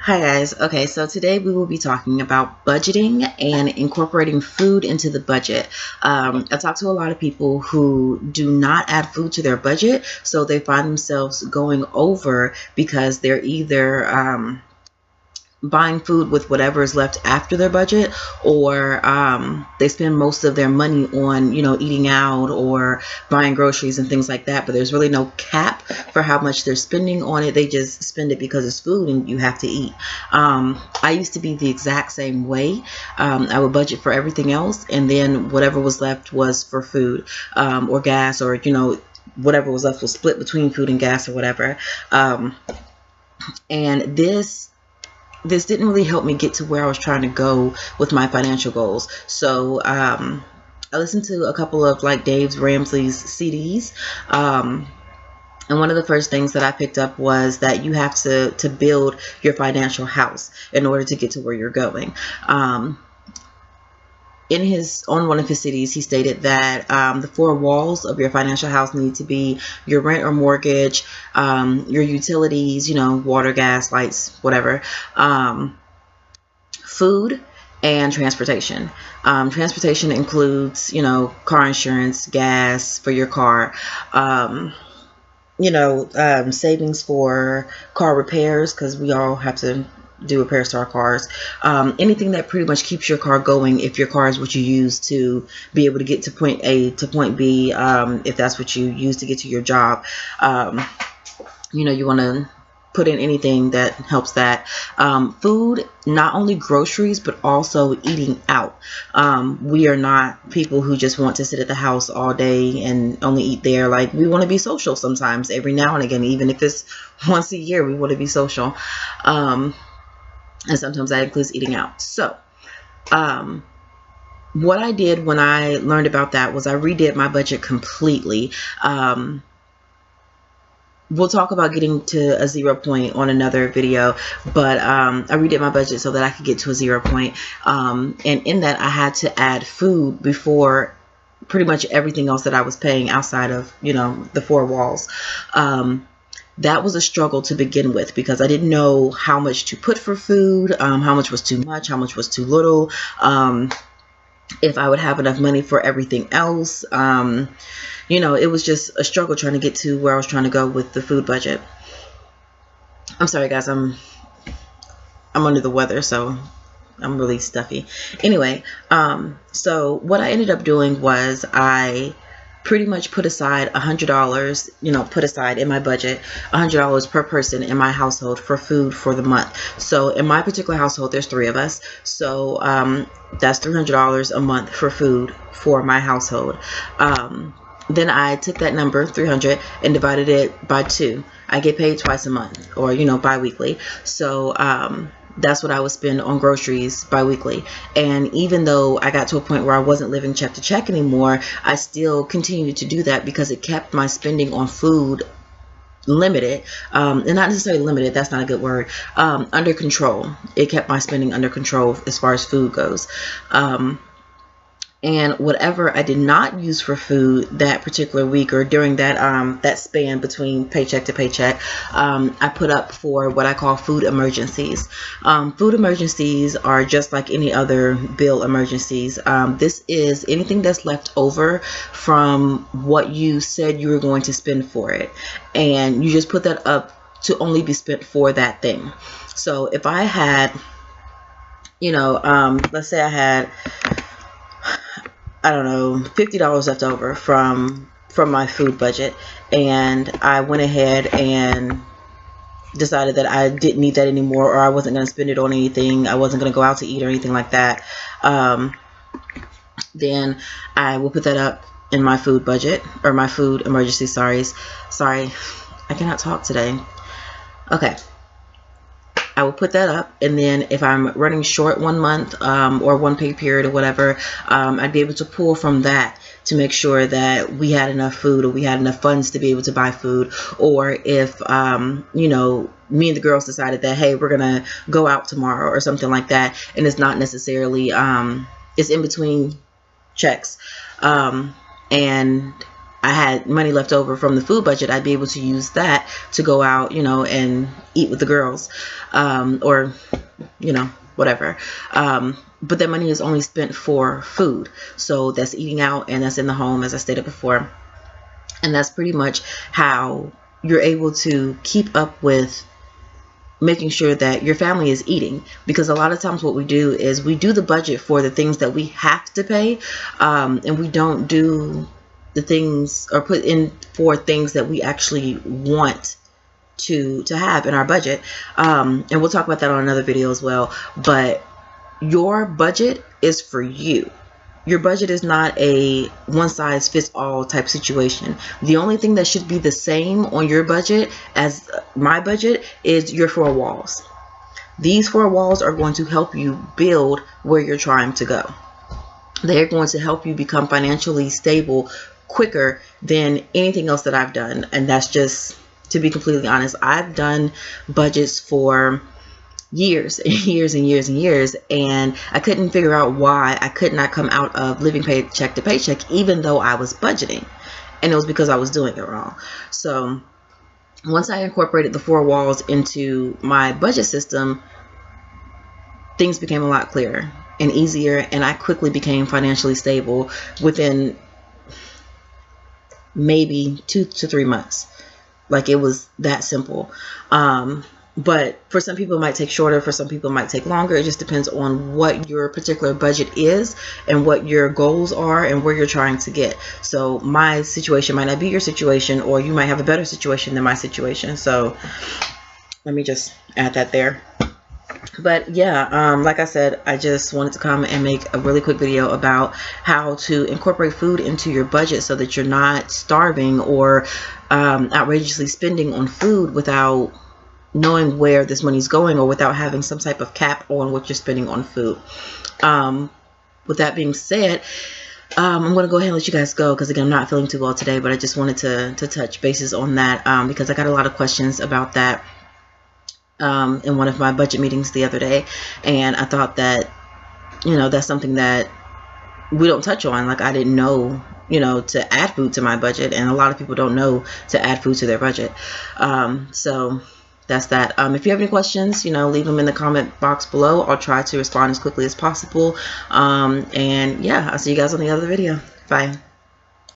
Hi guys. Okay, so today we will be talking about budgeting and incorporating food into the budget. I talk to a lot of people who do not add food to their budget, so they find themselves going over because they're either buying food with whatever is left after their budget, or they spend most of their money on eating out or buying groceries and things like that, but there's really no cap for how much they're spending on it. They just spend it because it's food and you have to eat. I used to be the exact same way. I would budget for everything else, and then whatever was left was for food, or gas, or whatever was left was split between food and gas or whatever. And this didn't really help me get to where I was trying to go with my financial goals. So I listened to a couple of Dave Ramsey's CDs. And one of the first things that I picked up was that you have to build your financial house in order to get to where you're going. On one of his CDs, he stated that the four walls of your financial house need to be your rent or mortgage, your utilities, water, gas, lights, whatever, food, and transportation. Transportation includes, car insurance, gas for your car, savings for car repairs, because we all have to do repairs to our cars. Anything that pretty much keeps your car going, if your car is what you use to be able to get to point A to point B, if that's what you use to get to your job. You want to put in anything that helps that. Food, not only groceries, but also eating out. We are not people who just want to sit at the house all day and only eat there. We want to be social sometimes, every now and again, even if it's once a year, we want to be social. And sometimes that includes eating out. So what I did when I learned about that was I redid my budget completely. We'll talk about getting to a 0 point on another video, but I redid my budget so that I could get to a 0 point. And in that, I had to add food before pretty much everything else that I was paying outside of, the four walls. That was a struggle to begin with, because I didn't know how much to put for food, how much was too much, how much was too little, if I would have enough money for everything else. It was just a struggle trying to get to where I was trying to go with the food budget. I'm sorry guys, I'm under the weather, so I'm really stuffy. Anyway, so what I ended up doing was I pretty much put aside $100, put aside in my budget $100 per person in my household for food for the month. So in my particular household, there's 3 of us. So that's $300 a month for food for my household. Then I took that number, 300, and divided it by 2. I get paid twice a month, or, bi-weekly. So that's what I would spend on groceries bi-weekly. And even though I got to a point where I wasn't living check to check anymore, I still continued to do that because it kept my spending on food limited, and not necessarily limited, that's not a good word, under control. It kept my spending under control as far as food goes. And whatever I did not use for food that particular week, or during that that span between paycheck to paycheck, I put up for what I call food emergencies. Food emergencies are just like any other bill emergencies. This is anything that's left over from what you said you were going to spend for it, and you just put that up to only be spent for that thing. So if I had, let's say I had, I don't know, $50 left over from my food budget, and I went ahead and decided that I didn't need that anymore, or I wasn't going to spend it on anything. I wasn't going to go out to eat or anything like that. Then I will put that up in my food budget, or my food emergency. Sorry, I cannot talk today. Okay. I will put that up, and then if I'm running short 1 month, or one pay period or whatever, I'd be able to pull from that to make sure that we had enough food, or we had enough funds to be able to buy food. Or if, me and the girls decided that, hey, we're going to go out tomorrow or something like that, and it's not necessarily, it's in between checks, and I had money left over from the food budget, I'd be able to use that to go out, you know, and eat with the girls, or, you know, whatever. But that money is only spent for food. So that's eating out and that's in the home, as I stated before. And that's pretty much how you're able to keep up with making sure that your family is eating. Because a lot of times what we do is we do the budget for the things that we have to pay, and we don't do the things or put in for things that we actually want to have in our budget. And we'll talk about that on another video as well. But your budget is for you. Your budget is not a one-size-fits-all type situation. The only thing that should be the same on your budget as my budget is your 4 walls. These 4 walls are going to help you build where you're trying to go. They're going to help you become financially stable quicker than anything else that I've done. And that's just, to be completely honest, I've done budgets for years and years and years and years, and I couldn't figure out why I could not come out of living paycheck to paycheck, even though I was budgeting, and it was because I was doing it wrong. So once I incorporated the 4 walls into my budget system, things became a lot clearer and easier, and I quickly became financially stable within maybe 2 to 3 months. Like, it was that simple. But for some people it might take shorter, for some people it might take longer. It just depends on what your particular budget is and what your goals are and where you're trying to get. So my situation might not be your situation, or you might have a better situation than my situation. So let me just add that there. But yeah, like I said, I just wanted to come and make a really quick video about how to incorporate food into your budget so that you're not starving or outrageously spending on food without knowing where this money's going, or without having some type of cap on what you're spending on food. With that being said, I'm going to go ahead and let you guys go, because again, I'm not feeling too well today, but I just wanted to touch bases on that, because I got a lot of questions about that in one of my budget meetings the other day, and I thought that, you know, that's something that we don't touch on. Like, I didn't know, you know, to add food to my budget, and a lot of people don't know to add food to their budget. So that's that. If you have any questions, you know, leave them in the comment box below. I'll try to respond as quickly as possible. And yeah, I'll see you guys on the other video. Bye.